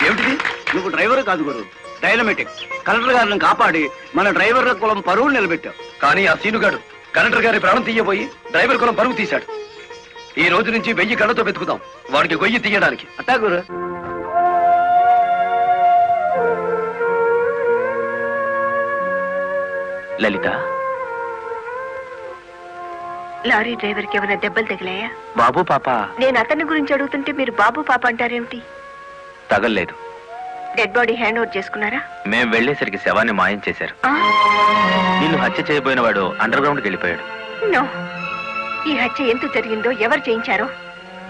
ఏమిటిది? నువ్వు డ్రైవర్ కాదు గురు, డైనమెటిక్. కలెక్టర్ గారిని కాపాడి మన డ్రైవర్ల కులం పరువులు నిలబెట్టావు. కానీ ఆ సీనుగాడు కలెక్టర్ గారి ప్రాణం తీయబోయి డ్రైవర్ కులం పరువు తీశాడు. ఈ రోజు నుంచి 1000 కళ్ళతో వెతుకుతాం వాడికి గొయ్యి తీయడానికి. అట్టా గురు. లలిత, లారీ డ్రైవర్ కి ఏమైనా దెబ్బలు తగిలాయా? బాబు పాప. నేను అతని గురించి అడుగుతుంటే మీరు బాబు పాప అంటారేమిటి? తగల్లేదు. డెడ్ బాడీ హ్యాండ్ ఓవర్ చేసుకున్నారా? మేం వెళ్లేసరికి శవాన్ని మాయం చేశారు. నిన్ను హత్య చేయబోయిన వాడు అండర్ గ్రౌండ్కి వెళ్ళిపోయాడు. నో, ఈ హత్య ఎందుకు జరిగిందో, ఎవరు చేయించారో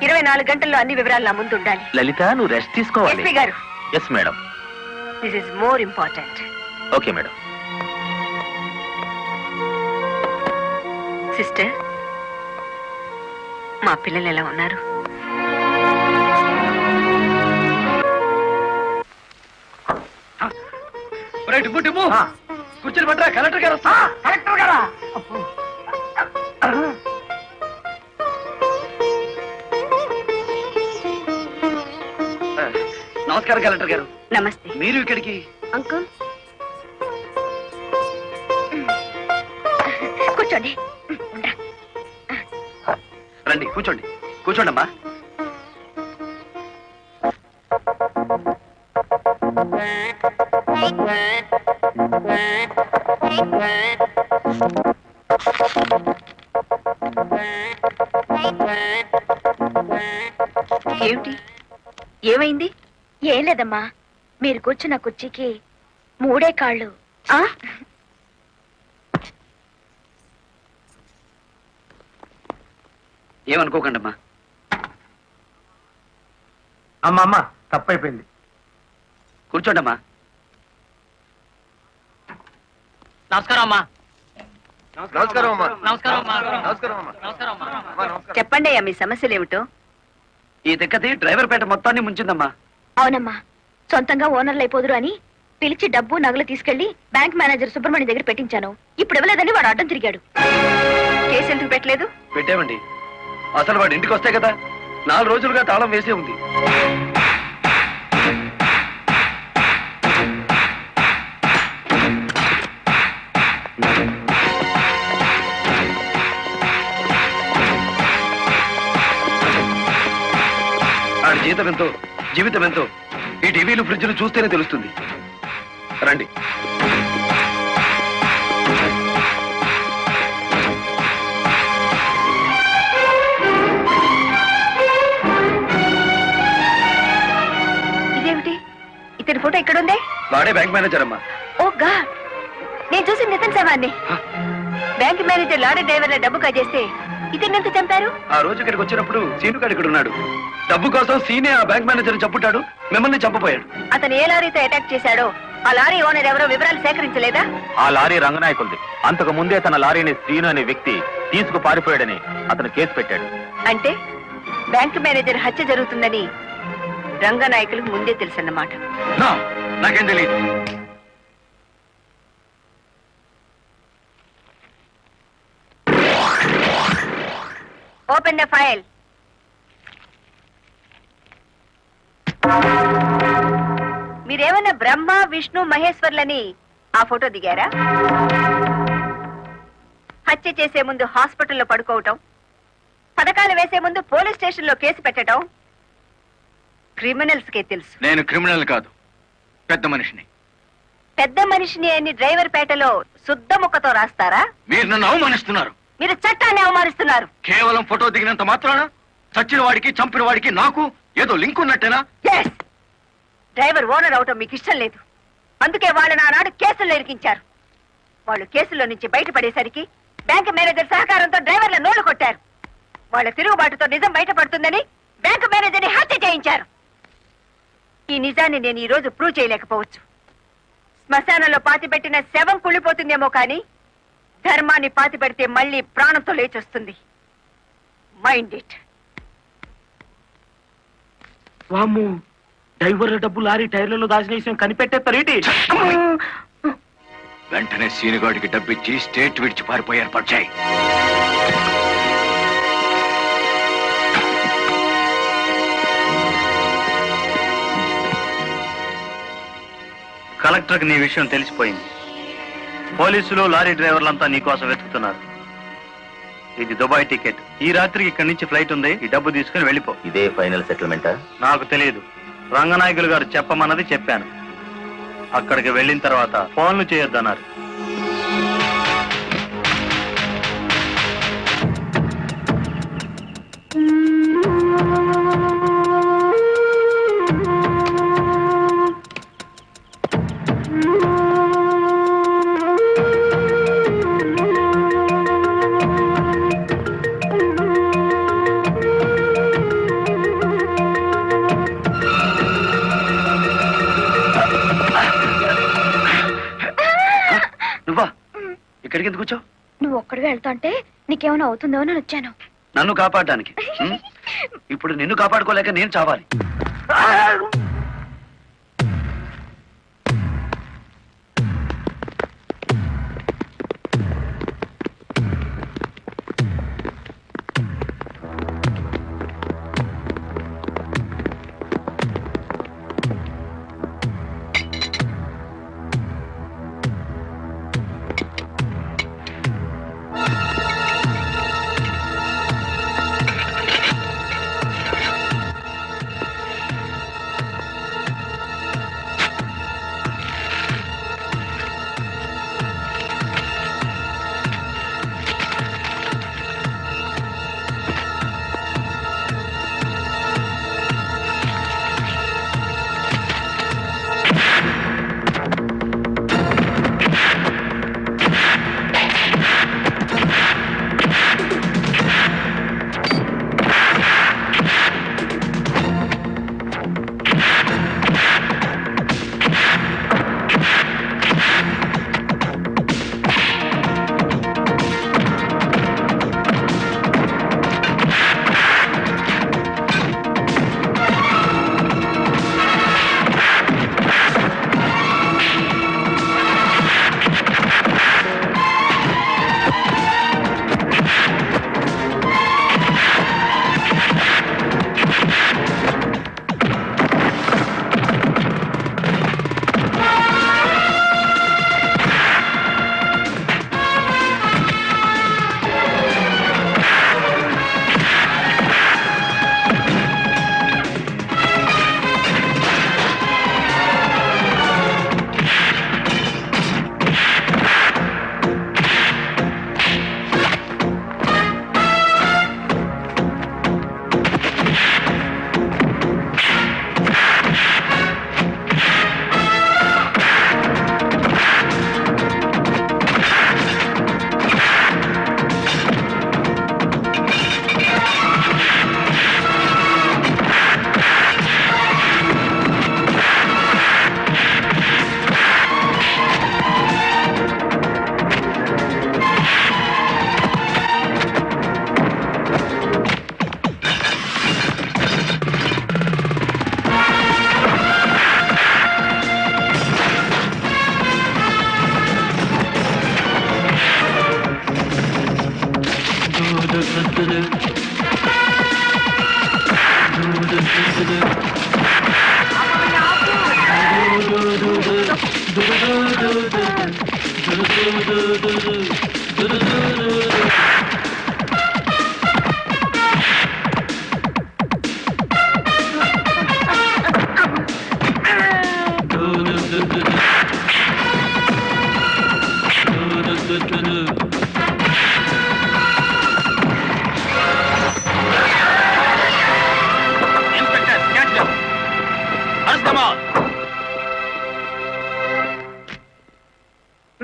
24 గంటల్లో అన్ని వివరాలు నా ముందు ఉండాలి. లలిత, నువ్వు రెస్ట్ తీసుకోవాలి. ఎస్పీ గారు. Yes madam. This is more important. Okay madam. Sister, మా పిల్లలు ఎలా ఉన్నారు? కూర్చొని పట్టరా, కలెక్టర్ గారు. కలెక్టర్ గారా? నమస్కారం కలెక్టర్ గారు. నమస్తే. మీరు ఇక్కడికి? అంకుల్ కూర్చోండి. రండి, కూర్చోండి. కూర్చోండమ్మా. ఏమిటి, ఏమైంది? ఏం లేదమ్మా, మీరు కూర్చున్న కుర్చీకి 3 కాళ్ళు. ఏమనుకోకండమ్మా. అమ్మా తప్పైపోయింది. కూర్చోండమ్మా. నమస్కారం అమ్మా. నమస్కారం అమ్మా. చెప్పండి అయ్యా, మీ సమస్యలు ఏమిటో. ఈ తిక్కది డ్రైవర్ పేట మొత్తాన్ని ముంచిందమ్మా. అవునమ్మా, సొంతంగా ఓనర్లు అయిపోదురు అని పిలిచి డబ్బు నగలు తీసుకెళ్లి బ్యాంక్ మేనేజర్ సుబ్రహ్మణ్యం దగ్గర పెట్టించాను. ఇప్పుడు ఇవ్వలేదని వాడు అడ్డం తిరిగాడు. కేసు ఎందుకు పెట్టలేదు? పెట్టామండి. అసలు వాడు ఇంటికి వస్తే కదా 4 రోజులుగా తాళం వేసే ఉంది. ఆడి జీతం ఎంతో, జీవితం ఎంతో ఈ టీవీలు, ఫ్రిడ్జ్లు చూస్తేనే తెలుస్తుంది. రండి. ఇదేమిటి, ఇతని ఫోటో ఎక్కడుంది? వాడే బ్యాంక్ మేనేజర్ అమ్మా. ఓ గాడ్, నేను చూసి నితిన్ శవాన్ని. బ్యాంక్ మేనేజర్ లారీ డ్రైవర్ల డబ్బు కాజేస్తే ఇతన్ని ఎంత చంపారు? ఆ రోజు ఇక్కడికి వచ్చినప్పుడు సీనుగాడు ఇక్కడ ఉన్నాడు. డబ్బు కోసం సీనే ఆ బ్యాంక్ మేనేజర్ చంపుతాడు, మిమ్మల్ని చంపపోయాడు. అతను ఏ లారీతో అటాక్ చేశాడో ఆ లారీ ఓనర్ ఎవరో వివరాలు సేకరించలేదా? ఆ లారీ రంగనాయకులది. అంతకు ముందే తన లారీని శ్రీను అనే వ్యక్తి తీసుకు పారిపోయాడని అతను కేసు పెట్టాడు. అంటే బ్యాంక్ మేనేజర్ హత్య జరుగుతుందని రంగనాయకులకు ముందే తెలుసన్నమాట. నాకేం తెలియదు. Open the file. మీరేమన్నా బ్రహ్మ, విష్ణు, మహేశ్వర్లని ఆ ఫోటో దిగారా? హత్య చేసే ముందు హాస్పిటల్లో పడుకోవటం, పథకాలు వేసే ముందు పోలీస్ స్టేషన్ లో కేసు పెట్టడం క్రిమినల్స్ కే తెలుసు. నేను క్రిమినల్ కాదు, పెద్ద మనిషిని. పెద్ద మనిషిని అని డ్రైవర్ పేటలో శుద్ధ ముక్కతో రాస్తారా? మీరు నన్ను అవమానిస్తున్నారు. మీరు చట్టాన్ని అవమానిస్తున్నారు. కేవలం ఫోటో దిగినంత మాత్రాన చచ్చిన వాడికి, చంపిన వాడికి నాకు ఏదో లింక్ ఉన్నట్టేనా? డ్రైవర్ ఓనర్ అవటం మీకు ఇష్టం లేదు. అందుకే వాళ్ళు నానాడు కేసుల్లో ఇరికించారు. వాళ్ళు కేసుల్లో నుంచి బయటపడేసరికి బ్యాంక్ మేనేజర్ సహకారంతో డ్రైవర్ల నోళ్లు కొట్టారు. వాళ్ళ తిరుగుబాటుతో నిజం బయటపడుతుందని బ్యాంక్ మేనేజర్ని హత్య చేయించారు. ఈ నిజాన్ని నేను ఈ రోజు ప్రూవ్ చేయలేకపోవచ్చు. శ్మశానంలో పాతిపెట్టిన శవం కుళ్ళిపోతుందేమో కానీ ధర్మాన్ని పాతిపెడితే మళ్ళీ ప్రాణంతో లేచొస్తుంది. Mind it. వామ్మో, డ్రైవర్ల డబ్బు లారీ టైర్లలో దాచిన విషయం కనిపెట్టేస్తారేంటి? వెంటనే సీనుగాడికి డబ్బిచ్చి స్టేట్ విడిచి పారిపోయి ఏర్పాటు చేయి. కలెక్టర్కి నీ విషయం తెలిసిపోయింది. పోలీసులు లారీ డ్రైవర్లంతా నీ కోసం వెతుకుతున్నారు. ఇది దుబాయ్ టికెట్. ఈ రాత్రికి ఇక్కడి నుంచి ఫ్లైట్ ఉంది. ఈ డబ్బు తీసుకుని వెళ్ళిపో. ఇదే ఫైనల్ సెటిల్మెంటా? నాకు తెలియదు. రంగనాయకులు గారు చెప్పమన్నది చెప్పాను. అక్కడికి వెళ్ళిన తర్వాత ఫోన్లు చేయొద్దన్నారు. నువ్వా ఇక్కడికి ఎందుకు వచ్చావు? నువ్వు ఒక్కడిగా వెళ్తా అంటే నీకేమైనా అవుతుందో అని వచ్చాను. నన్ను కాపాడడానికి. ఇప్పుడు నిన్ను కాపాడుకోలేక నేను చావాలి.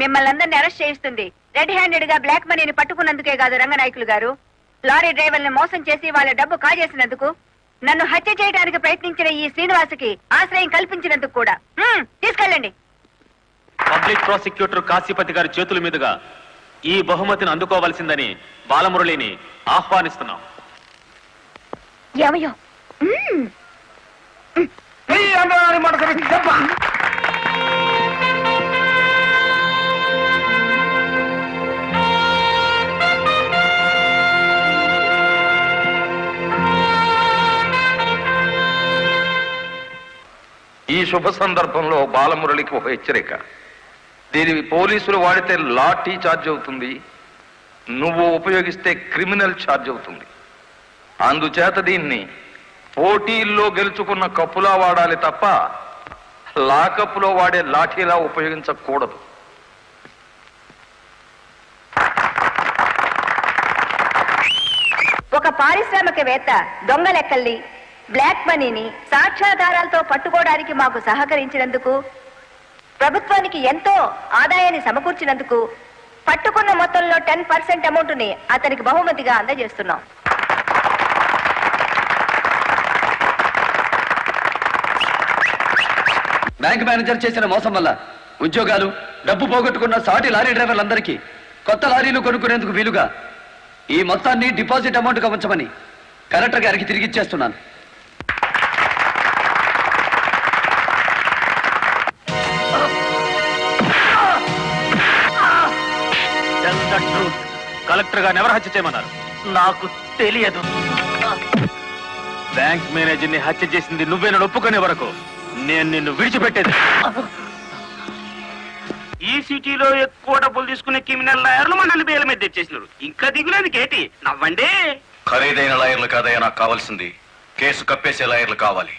మిమ్మల్ని అందరినీ అరెస్ట్ చేయిస్తుంది రెడ్ హ్యాండెడ్ గా బ్లాక్ మనీని పట్టుకున్నందుకే కాదు రంగనాయకులు గారు, లారీ డ్రైవర్ని మోసం చేసి వాళ్ళ డబ్బు కాజేసినందుకు, నన్ను హత్య చేయడానికి ప్రయత్నించిన ఈ శ్రీనివాసుకి ఆశ్రయం కల్పించినందుకు కూడా. తీసుకెళ్ళండి. పబ్లిక్ ప్రాసిక్యూటర్ కాశీపతి గారి చేతుల మీదుగా ఈ బహుమతిని అందుకోవాల్సిందని బాలమురళిని ఆహ్వానిస్తున్నాం. ఏమయ్యో ఈ శుభ సందర్భంలో బాలమురళికి ఒక హెచ్చరిక. దీని పోలీసులు వాడితే లాఠీ ఛార్జ్ అవుతుంది, నువ్వు ఉపయోగిస్తే క్రిమినల్ ఛార్జ్ అవుతుంది. అందుచేత దీన్ని పోటీల్లో గెలుచుకున్న కప్పులా వాడాలి తప్ప లాకప్పులో వాడే లాఠీలా ఉపయోగించకూడదు. ఒక పారిశ్రామికవేత్త దొంగ లెక్కల్ని, బ్లాక్ మనీని సాక్ష్యాధారాలతో పట్టుకోవడానికి మాకు సహకరించినందుకు, ప్రభుత్వానికి ఎంతో ఆదాయాన్ని సమకూర్చినందుకు పట్టుకున్న మొత్తంలో 10% అమౌంట్ని అతనికి బహుమతిగా అందజేస్తున్నాం. బ్యాంక్ మేనేజర్ చేసిన మోసం వల్ల ఉద్యోగాలు, డబ్బు పోగొట్టుకున్న సాటి లారీ డ్రైవర్లందరికీ కొత్త లారీలు కొనుక్కునేందుకు వీలుగా ఈ మొత్తాన్ని డిపాజిట్ అమౌంట్గా ఉంచమని కలెక్టర్ గారికి తిరిగిచ్చేస్తున్నాను. కలెక్టర్ గారిని ఎవరు హత్య చేయమన్నారు? నాకు తెలియదు. బ్యాంక్ మేనేజర్ ని హత్య చేసింది నువ్వేనని ఒప్పుకునే వరకు నేను నిన్ను విడిచిపెట్టేది. ఈ సిటీలో ఎక్కువ డబ్బులు తీసుకునే క్రిమినల్ లాయర్లు మనల్ని బేల మీద తెచ్చేసినారు. ఇంకా దిగులేదు కేటి, నవ్వండి. ఖరీదైన లాయర్లు కాదయ్యా నాకు కావాల్సింది, కేసు కప్పేసే లాయర్లు కావాలి.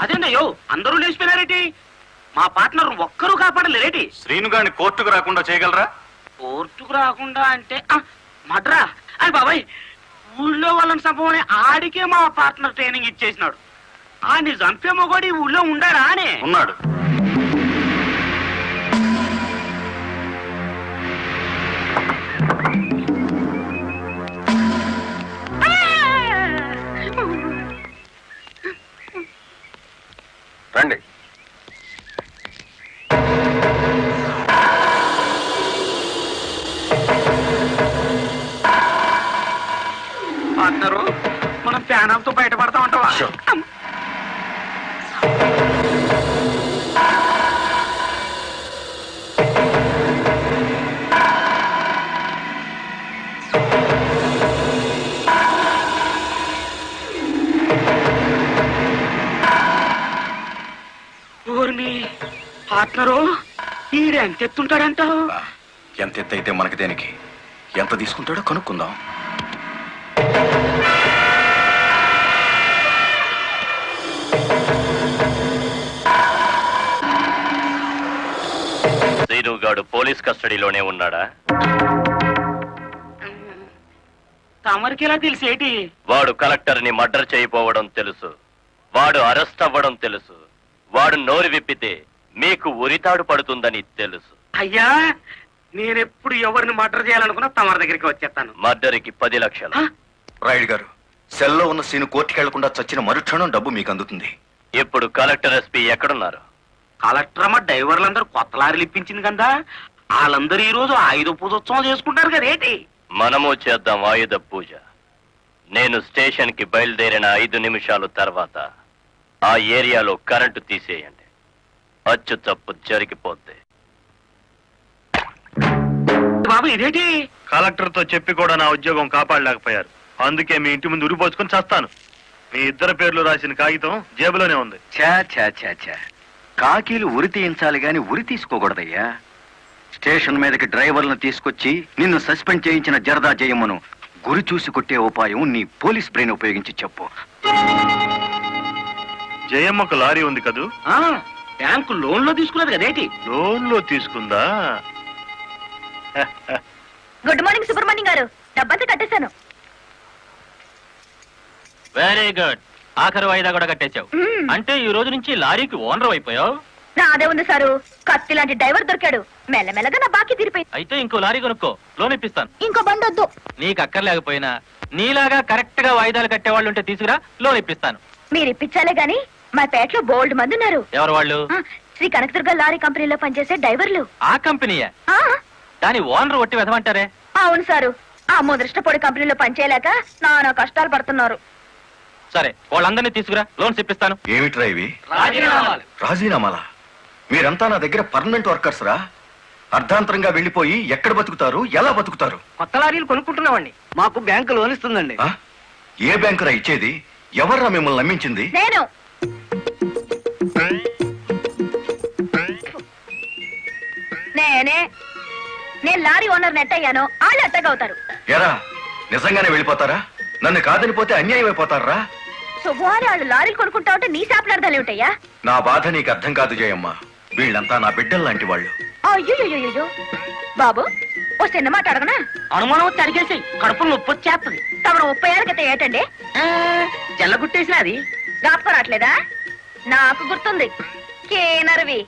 అదేందయ్యో అందరూ లేచిపోయినారేటి? మా పార్ట్నర్ ఒక్కరూ కాపాడలేరేటి? శ్రీను గారిని కోర్టుకు రాకుండా చేయగలరా? కోర్టుకు రాకుండా అంటే మడ్రా అని బాబాయ్, ఊళ్ళో వాళ్ళని సంభవని ఆడికే మా పార్ట్నర్ ట్రైనింగ్ ఇచ్చేసినాడు. ఆని చంపే మొగోడి ఊళ్ళో ఉండాడా అని? ఉన్నాడు. రండి. పార్ట్నరు మనం ప్యానంతో బయటపడతా ఉంటావా? పార్ట్నరు ఈడెంత ఎత్తుంటాడంటావు? ఎంత ఎత్తైతే మనకి దేనికి, ఎంత తీసుకుంటాడో కనుక్కుందాం. శ్రీనుగాడు పోలీస్ కస్టడీలోనే ఉన్నాడా? తమరికి ఎలా తెలిసేటి? వాడు కలెక్టర్ ని మర్డర్ చేయబోవడం తెలుసు, వాడు అరెస్ట్ అవ్వడం తెలుసు, వాడు నోరు విప్పితే మీకు ఉరితాడు పడుతుందని తెలుసు. అయ్యా, నేనెప్పుడు ఎవరిని మర్డర్ చేయాలనుకున్నా తమరి దగ్గరికి వచ్చేస్తాను. మర్డర్కి 10 లక్షలు. రాయుడు గారు, సెల్లో ఉన్న సీను కోర్టుకి వెళ్లకుండా చచ్చిన మరుక్షణం డబ్బు మీకు అందుతుంది. ఇప్పుడు కలెక్టర్ ఎస్పీ ఎక్కడున్నారు? కలెక్టర్ అమ్మ డ్రైవర్లందరూ కొత్త లారీలు ఇప్పించింది కదా, వాళ్ళందరూ ఈ రోజు ఆయుధ పూజోత్సవం చేసుకుంటారు కదా ఏంటి? మనము చేద్దాం ఆయుధ పూజ. నేను స్టేషన్ కి బయలుదేరిన 5 నిమిషాలు తర్వాత ఆ ఏరియాలో కరెంటు తీసేయండి. అచ్చు తప్పు జరిగిపోద్ది. బాబు ఇదేంటి? కలెక్టర్ తో చెప్పి కూడా నా ఉద్యోగం కాపాడలేకపోయారు. అందుకే మీ ఇంటి ముందు ఉరిపోసుకొని చేస్తాను. మీ ఇద్దరు పేర్లు రాసిన కాగితం జేబులోనే ఉంది. ఛా ఛా ఛా ఛా, కాకీలు ఉరి తీయించాలి గాని ఉరి తీసుకోకూడదయ్యా. స్టేషన్ మీదకి డ్రైవర్లను తీసుకొచ్చి నిన్ను సస్పెండ్ చేయించిన జరదా జయమ్మను గురి చూసి కొట్టే ఉపాయం నీ పోలీస్ బ్రెయిన్ ఉపయోగించి చెప్పు. జయమ్మకు లారీ ఉంది కదూ? బ్యాంకు లోన్ లో తీసుకున్నది కదేటి? లోన్ లో తీసుకుందా? గుడ్ మార్నింగ్ సుబ్రహ్మణ్యం గారు, డబ్బంతా కట్టేశాను. వెరీ గుడ్, ఆఖరి వాయిదా కూడా కట్టేశావు. అంటే ఈ రోజు నుంచి లారీకి ఓనర్ అయిపోయావు. నాదే ఉంది సారు, కత్తి లాంటి డ్రైవర్ దొరికాడు. మెల్లమెల్లగా నా బాకీ తీరిపోయింది. అయితే ఇంకో లారీ కొనుక్కో, లోన్ ఇప్పిస్తాను. ఇంకో బండి వద్దు. నీకు అక్కర్లేకపోయినా నీలాగా కరెక్ట్ గా వాయిదాలు కట్టేవాళ్ళు ఉంటే తీసుకురా, లోన్ ఇప్పిస్తాను. మీరు ఇప్పించాలే గాని మా పేటలో బోల్డ్ మంది ఉన్నారు. ఎవరు వాళ్ళు? శ్రీ కనకదుర్గ లారీ కంపెనీలో పనిచేసే డ్రైవర్లు. ఆ కంపెనీయా? ఆ, దాని ఓనర్ ఒట్టి వెదమంటారే? అవును సారు, ఆ ముదృష్టపొడి కంపెనీలో పనిచేయలేక నానా కష్టాలు పడుతున్నారు. సరే, వాళ్ళందరినీ తీసుకురా, లోన్స్ ఇప్పిస్తాను. ఏమిట్రా ఇవి? రాజీనామాలా? మీరంతా నా దగ్గర పర్మనెంట్ వర్కర్స్ రా. అర్ధాంతరంగా వెళ్ళిపోయి ఎక్కడ బతుకుతారు, ఎలా బతుకుతారు? కొత్త లారీలు కొనుక్కుంటున్నామండి, మాకు బ్యాంకు లోన్ ఇస్తుందండి. ఆ? ఏ బ్యాంకురా ఇచ్చేది? ఎవర్రా మిమ్మల్ని నమ్మించింది? నేను లారీ ఓనర్ నెట్టయ్యానో వాళ్ళు అత్తగవుతారు. ఎరా నిజంగానే వెళ్ళిపోతారా? నన్ను కాదని పోతే అన్యాయం అయిపోతారా? శుభవారి వాళ్ళు లారీలు కొనుక్కుంటా ఉంటే నీ శాపలార్థాలు ఏమిటయ్యా? నా బాధ నీకు అర్థం కాదు జయమ్మ. వీళ్ళంతా నా బిడ్డలు లాంటి వాళ్ళు. అయ్యో బాబు, ఓ చిన్న మాట అడగనా? అనుమానం తరిగేసి కడుపులో నొప్పి వచ్చేస్తుంది. తమరు 30 ఏళ్ళ క్రితం ఏటండి? జల్లగుట్టేసిన అది జ్ఞాపకం రావట్లేదా? నాకు గుర్తుంది. కేనర్వి.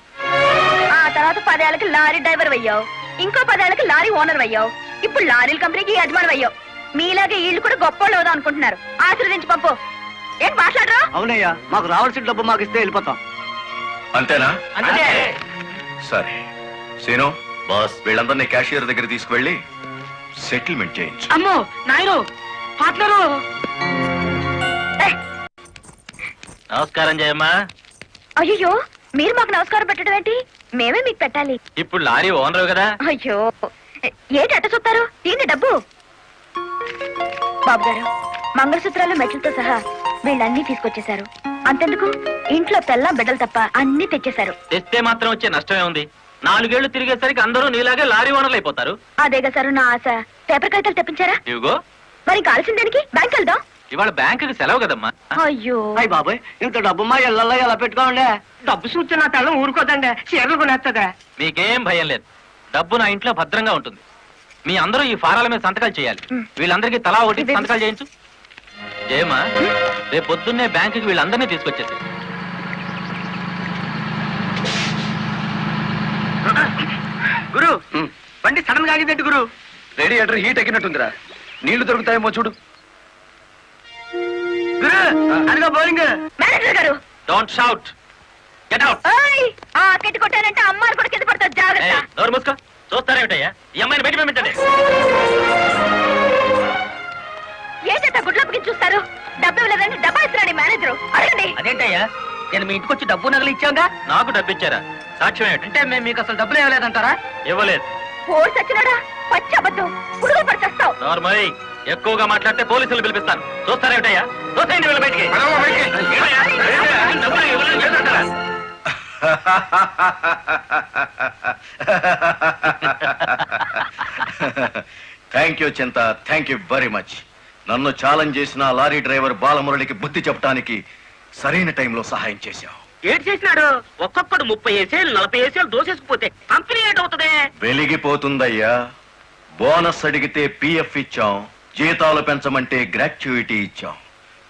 ఆ తర్వాత 10 ఏళ్ళకి లారీ డ్రైవర్ అయ్యావు. ఇంకో 10 ఏళ్ళకి లారీ ఓనర్ అయ్యావు. ఇప్పుడు లారీల కంపెనీకి యజమాని అయ్యావు. మీలాగే వీళ్ళు కూడా గొప్పోళ్ళు అవుదాం అనుకుంటున్నారు. ఆశీర్వదించి పంపు. ఏం మాట్లాడరా? అవునయ్యా, మాకు రావాల్సిన డబ్బు మాకు ఇస్తే వెళ్ళిపోతాం. అంతేనా? అంతే. సరే సీను, బాస్, వీళ్ళందరినీ క్యాషియర్ దగ్గర తీసుకువెళ్ళి సెటిల్మెంట్ చేయించు. అమ్మో నాయను, పార్ట్నరు. నమస్కారం జయమ్మా. అయ్యో, మీరు మాకు నమస్కారం పెట్టడం ఏంటి? మేమే మీకు పెట్టాలి. ఇప్పుడు లారీ ఓనర్ కదా. అయ్యో, ఏంటి అట్ట చూస్తారు? తీయండి డబ్బు. బాబు గారు, మంగళసూత్రాలు మెట్లతో సహా వీళ్ళన్నీ తీసుకొచ్చేశారు. అంతెందుకు, ఇంట్లో తెల్ల బిడ్డలు తప్ప అన్ని తెచ్చేశారు. తెస్తే మాత్రం వచ్చే నష్టమే ఉంది. 4 ఏళ్లు తిరిగేసరికి అందరూ నీలాగే లారీ ఓనర్లు అయిపోతారు. అదేగా సారు నా ఆశ. పేపర్ కాగితాలు తెప్పించారా? ఇవిగో, మరి కాల్సిన దానికి బ్యాంక్ వెళ్దాం. ఇవాళ బ్యాంకుకి సెలవు కదమ్మా. అయ్యో, అయ్యి బాబాయ్, ఇంత డబ్బు మా ఇళ్ళల్లో ఎలా పెట్టుకోండి? డబ్బు చూస్తే నా తల్లం ఊరుకోదండి, చీరలు కొనేస్తుందా? మీకేం భయం లేదు. డబ్బు నా ఇంట్లో భద్రంగా ఉంటుంది. మీ అందరూ ఈ ఫారాల మీద సంతకాలు చేయాలి. వీళ్ళందరికీ తలా ఒకటి సంతకాలు చేయించు. జయమ్మా, రేపు పొద్దున్నే బ్యాంకుకి వీళ్ళందరినీ తీసుకొచ్చేసి. గురు, బండి సడన్ గా ఆగిందండి గురు. Radiator heat ఎక్కినట్టుందిరా. నీళ్లు దొరుకుతాయేమో చూడు. గురు, అదిగో బౌలింగ్. మేనేజర్ గారు, డోంట్ షౌట్, గెట్ అవుట్. ఓయ్, ఆ కెట్టి కొట్టానంటే అమ్మారు కూడా కింద పడతారు. జాగ్రత్త. నోరు మూసుకో. చూస్తారేమిటయ్యా? ఈ అమ్మాయిని బయట పంపించండి. ఏంటంటే గుడ్లప్పకి చూస్తారు? డబ్బు ఇవ్వలేదంటే డబ్బా ఇస్తున్నాడు మేనేజరు. అడగండి. అదేంటయ్యా, నేను మీ ఇంటికి వచ్చి డబ్బు నగలు ఇచ్చాగా? నాకు డబ్బు ఇచ్చారా? సాక్ష్యం ఏమిటి? అంటే మేము మీకు అసలు డబ్బులు ఇవ్వలేదంటారా? ఇవ్వలేదు. ఓడి సచ్చినాడా? పచ్చి అబద్ధం. పురుగులు పడి చస్తావు. నార్మల్ ఎక్కువగా మాట్లాడితే పోలీసులు పిలిపిస్తాను. చూస్తారేమిటయ్యా? చూస్తాయండి వీళ్ళ బయటికి. ఏమయ్యా? డబ్బులు ఇవ్వలేదు చేస్తారా? థ్యాంక్ యూ చింత, థ్యాంక్ యూ వెరీ మచ్. నన్ను ఛాలెంజ్ చేసిన లారీ డ్రైవర్ బాలమురళికి బుద్ధి చెప్పడానికి సరైన టైంలో సహాయం చేశావు. ఏడు చేసినాడు? ఒక్కొక్కడు 30 ఏసేలు 40 ఏసేలు దోసేసుకుపోతే కంపెనీ ఏటవుతుంది? వెలిగిపోతుందయ్యా. బోనస్ అడిగితే పిఎఫ్ ఇచ్చాం, జీతాలు పెంచమంటే గ్రాట్యుయిటీ ఇచ్చాం.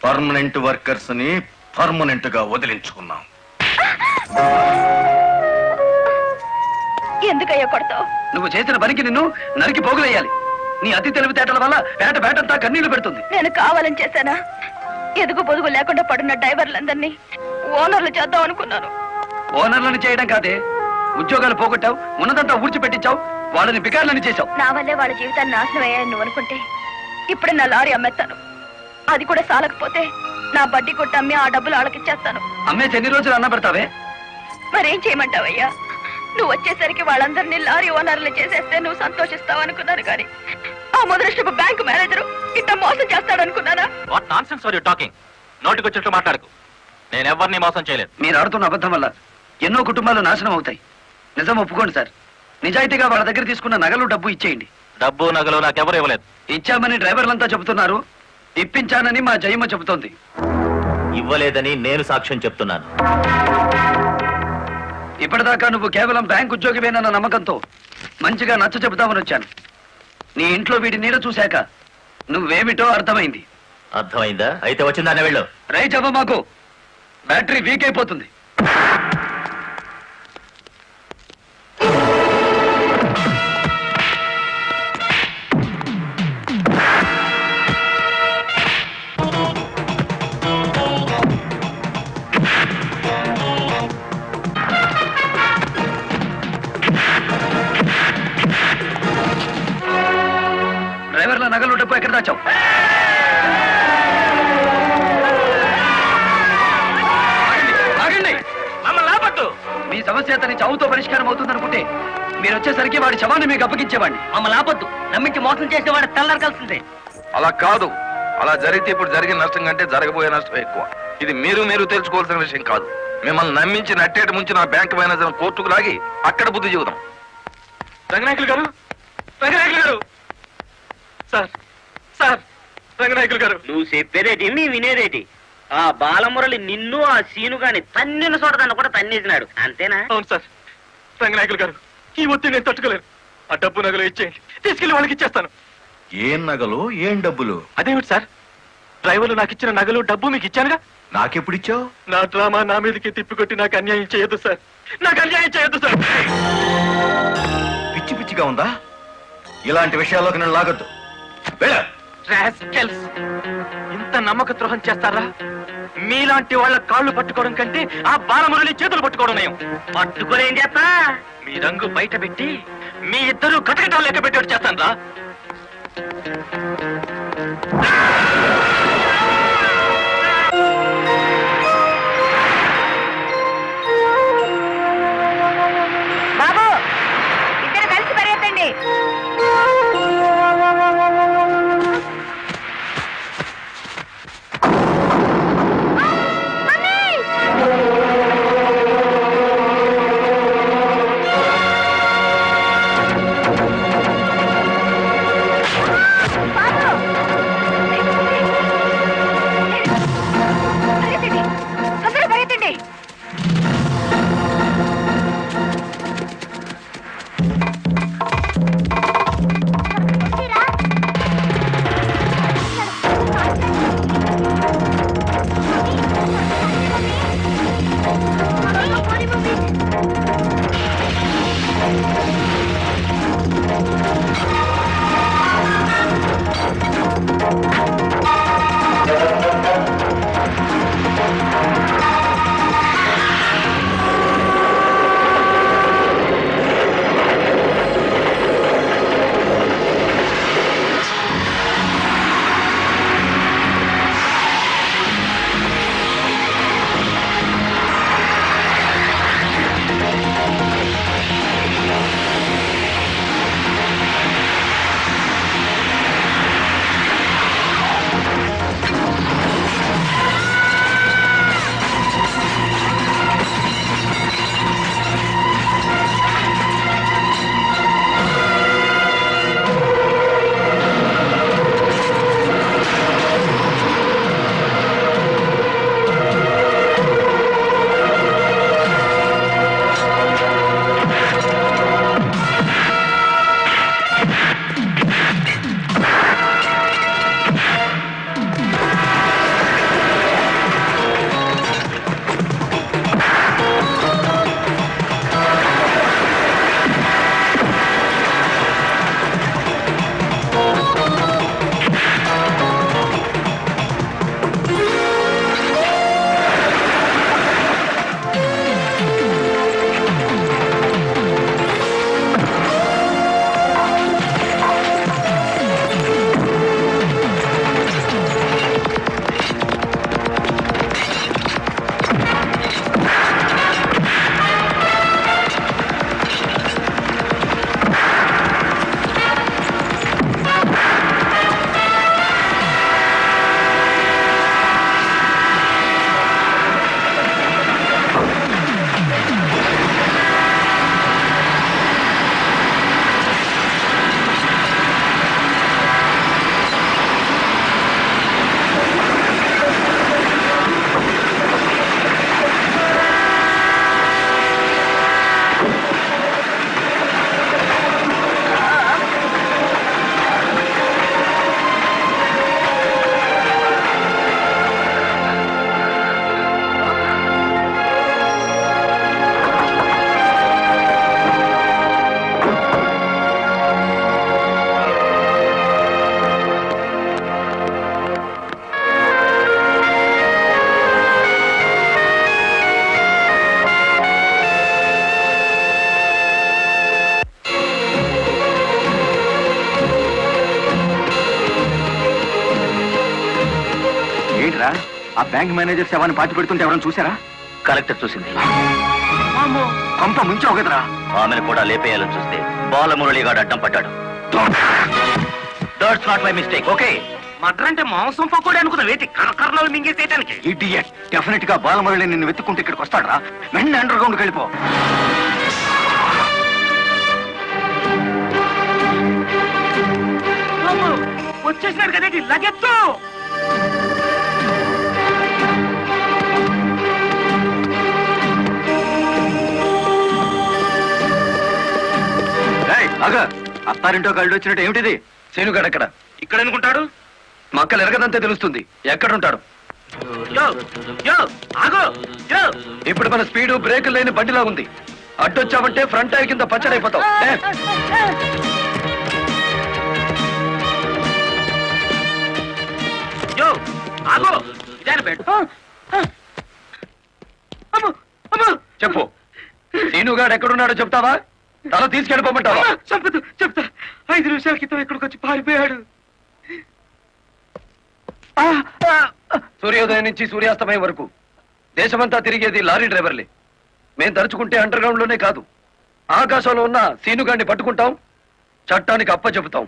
పర్మనెంట్ వర్కర్స్ ని పర్మనెంట్ గా వదిలించుకున్నాం. ఎందుకయ్యా కొడతావు? నువ్వు చేసిన పనికి నిన్ను నరికి పోగులేయాలి. నీ అతి తెలివితేటల వల్ల బేటంతా కన్నీళ్లు పెడుతుంది. నేను కావాలని చేశానా? ఎదుగు పొదుగు లేకుండా పడున్న డ్రైవర్లందరినీ ఓనర్లు చేద్దాం అనుకున్నాను. ఓనర్లను చేయడం కాదే, ఉద్యోగాలు పోగొట్టావు, ఉన్నదంతా ఊడ్చిపెట్టించావు, వాళ్ళని బికార్లని చేశావు. నా వల్లే వాళ్ళ జీవితాన్ని నాశనం అయ్యాయని నువ్వు అనుకుంటే ఇప్పుడు నా లారీ అమ్మేస్తాను. అది కూడా సాలకపోతే నా బడ్డీ కొట్టి అమ్మి ఆ డబ్బులు వాళ్ళకిచ్చేస్తాను. అమ్మేసి ఎన్ని రోజులు అన్న పెడతావే? మరేం చేయమంటావయ్యా? నువ్వు వచ్చేసరికి వాళ్ళందరినీ లారీ ఓనర్లు చేసేస్తే నువ్వు సంతోషిస్తావు అనుకున్నాను, కానీ ఆ మొదలష్టపు బ్యాంకు మేనేజరు ఇట్లా మోసం చేస్తాడనుకున్నానా? What nonsense are you talking? నోటికొచ్చినట్లు మాట్లాడకు. నేను ఎవరిని మోసం చేయలేదు. మీరు ఆడుతున్న అబద్ధం వల్ల ఎన్నో కుటుంబాలు నాశనం అవుతాయి. నిజం ఒప్పుకోండి సార్. నిజాయితీగా వాళ్ళ దగ్గర తీసుకున్న నగలు డబ్బు ఇచ్చేయండి. డబ్బు నగలు నాకెవరు ఇవ్వలేదు. ఇచ్చామని డ్రైవర్లంతా చెబుతున్నారు, ఇప్పించానని మా జయమ్మ చెబుతోంది. ఇవ్వలేదని నేను సాక్ష్యం చెప్తున్నాను. ఇప్పటిదాకా నువ్వు కేవలం బ్యాంక్ ఉద్యోగివేనన్న నమ్మకంతో మంచిగా నచ్చ చెబుతామని వచ్చాను. నీ ఇంట్లో వీడి నీడ చూశాక నువ్వేమిటో అర్థమైంది. అర్థమైందా? అయితే వచ్చిందానే వెళ్ళు. రైట్ అవ్వ, మాకు బ్యాటరీ వీక్ అయిపోతుంది. డ్రైవర్ల నగలు డబ్బు ఎక్కడ దాచావు? ఆగండి. మమ్మల్ని ఆపట్టు. మీ సమస్య అతని చావుతో పరిష్కారం అవుతుందనుకుంటే మీరు వచ్చేసరికి వాడి శవాన్ని మీకు అప్పగించేవాడిని. మమ్మల్ని ఆపొద్దు. నమ్మించి మోసం చేసే వాడు తెల్లారకాల్సిందే. అలా కాదు. అలా జరిగితే ఇప్పుడు జరిగిన నష్టం కంటే జరగబోయే నష్టం ఎక్కువ. ఇది మీరు తెలుసుకోవాల్సిన విషయం కాదు. మిమ్మల్ని నమ్మించి నట్టేట ముంచి నా బ్యాంక్ మేనేజర్ కోర్టుకు లాగి అక్కడ బుద్ధి చెబుదాం. రంగనాయకులు గారు, రంగనాయకులు గారు సార్ సార్ రంగనాయకులు గారు నువ్వు చెప్పేదేటి నీ వినేదేటి ఆ బాలమురళి నిన్ను ఆ సీను గాని తన్నిన చూడదాన్ని కూడా తన్నేసినాడు అంతేనా? అవును సార్ రంగనాయకులు గారు ఈ ఒత్తిడి నేను తట్టుకోలేను. ఆ డబ్బు నగలు ఇచ్చేయండి, తీసుకెళ్లి వాళ్ళకి ఇచ్చేస్తాను. ఏం నగలు ఏం డబ్బులు? అదేమిటి సార్, డ్రైవర్లు నాకు ఇచ్చిన నగలు డబ్బు మీకు ఇచ్చానుగా. నాకెప్పుడిచ్చావు? నా డ్రామా నా మీదకి తిప్పికొట్టి నాకు అన్యాయం చేయొద్దు సార్, నాకు అన్యాయం చేయొద్దు సార్. పిచ్చి పిచ్చిగా ఉందా? ఇలాంటి విషయాల్లోకి నేను లాగొద్దు. వెళ్ళ. రాస్కెల్స్, ఇంత నమ్మక ద్రోహం చేస్తారా? మీలాంటి వాళ్ళ కాళ్ళు పట్టుకోవడం కంటే ఆ బాలమురళి చేతులు పట్టుకోవడం నయం. పట్టుకొని ఏం చేస్తా? మీ రంగు బయట పెట్టి మీ ఇద్దరు కటకటాలు లెక్క పెట్టేట్టు చేస్తాను రా. బాబు ఇద్దరు కలిసి పరిగెత్తండి. పరిగెత్తండి, తొందరగా పరిగెత్తండి. ఏంట్రా ఆ బ్యాంక్ మేనేజర్ శవాన్ని పాతి పెడుతుంటే ఎవరైనా చూసారా? కలెక్టర్ చూసింది. కొంప ముంచావు కదరా. ఆమెను కూడా లేపేయాలని చూస్తే బాలమురళిగాడు అడ్డం పడ్డాడు. That's not my mistake. Okay, matar అంటే మాంసం పకోడీ అనుకున్న వేటి కరకరలో మింగేసేయటానికి. ఇడియట్. డెఫినెట్ గా బాలమురళి నిన్ను వెతుక్కుంటే ఇక్కడికి వస్తాడరా. వెంటనే అండర్ గ్రౌండ్కి వెళ్ళిపో. వచ్చేసినాడు కదేటి లగెత్తు. అత్తారింటో కళ్ళు వచ్చినట్టు ఏమిటిది? శేనుగాడు ఎక్కడ? ఇక్కడ అనుకుంటాడు. మక్కలు ఎరగదంతే తెలుస్తుంది. ఎక్కడుంటాడు? యో యో ఆగో యో. ఇప్పుడు మన స్పీడు బ్రేకులు లేని బండిలా ఉంది. అడ్డొచ్చావంటే ఫ్రంట్ టైర్ కింద పచ్చడైపోతావు. యో ఆగో ఇదేనా బెడ్? అమ్మో అమ్మో చెప్పు, శీనుగాడు ఎక్కడున్నాడో చెప్తావా? తల తీసుకెళ్ళిపోమంటావా? చంపదు చెప్తా. 5 నిమిషాల క్రితం ఇక్కడికి వచ్చి పారిపోయాడు. సూర్యోదయం నుంచి సూర్యాస్తమయం వరకు దేశమంతా తిరిగేది లారీ డ్రైవర్లే. మేం తలుచుకుంటే అండర్ గ్రౌండ్ లోనే కాదు, ఆకాశంలో ఉన్న సీనుగాడిని పట్టుకుంటాం, చట్టానికి అప్ప చెబుతాం.